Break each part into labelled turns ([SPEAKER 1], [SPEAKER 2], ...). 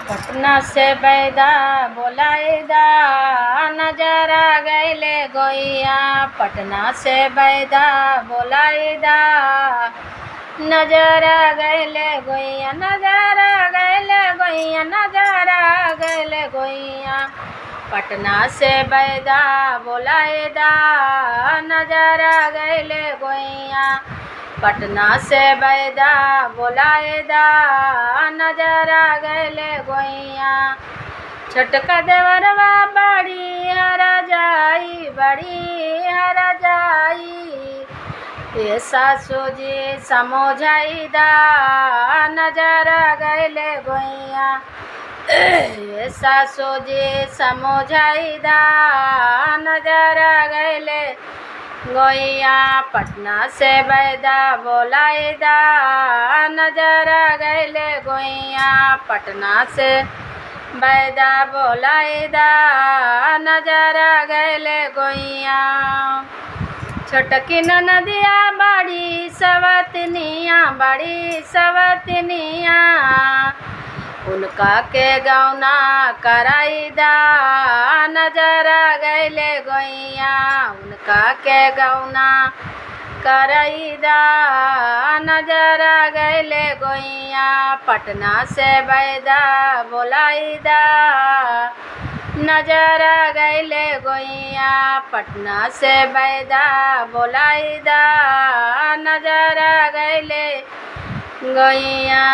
[SPEAKER 1] पटना से बैदा बोलाइदा नजरा गैले गोइया। पटना से बैदा बोलाइदा नजरा गैले गोइया। नजरा गैले गोइया। नजरा गैले गोइया। पटना से बैदा बोलाइदा नजरा गैले गोइया। पटना से बैदा बोलाइदा नजरा गैले गोइया। छोटका देवरवा बड़ी हरा जाई बड़ी हरा जाई। ये सासू जी समझाइदा नजरा गैले गोइया। ये सासू जी समझाइदा नजरा गैले गोइया। पटना से बैदा बोलाइदा नजरा गैले गोइया। पटना से बैदा बोलाइदा नजरा गैले गोइया। छोटकी नदिया बड़ी सवतनिया बड़ी सवतनिया। उनका के गौना कराइदा नजरा गैले गोइया। उनका के गौना कराइदा नजरा गैले गोइया। पटना से बैदा बोलाइदा नजरा गैले गोइया। पटना से बैदा बोलाइदा नजरा गैले गोइया।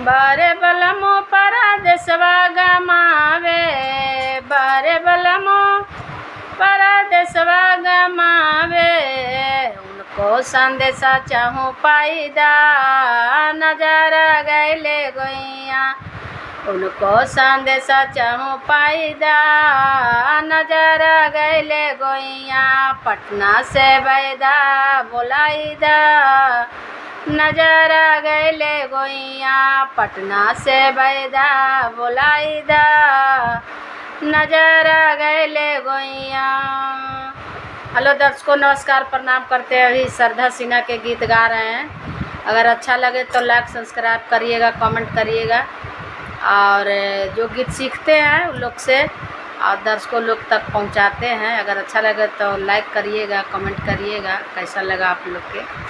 [SPEAKER 1] बारे बलमो परदेसवा गमावे बारे बलमो परदेसवा गमावे। उनको संदेशा चाहूँ पाइदा नजरा गैले गोइया। उनको संदेशा चाहूँ पाइदा नजरा गैले गोइया। पटना से बैदा बोलाइदा नजरा गैले गोइया। पटना से बैदा बोलाइदा नजरा गैले गोइया। हेलो दर्शकों, नमस्कार, प्रणाम करते हैं। अभी श्रद्धा सिन्हा के गीत गा रहे हैं। अगर अच्छा लगे तो लाइक सब्सक्राइब करिएगा, कमेंट करिएगा। और जो गीत सीखते हैं उन लोग से और दर्शकों लोग तक पहुंचाते हैं। अगर अच्छा लगे तो लाइक करिएगा, कमेंट करिएगा कैसा लगा आप लोग के।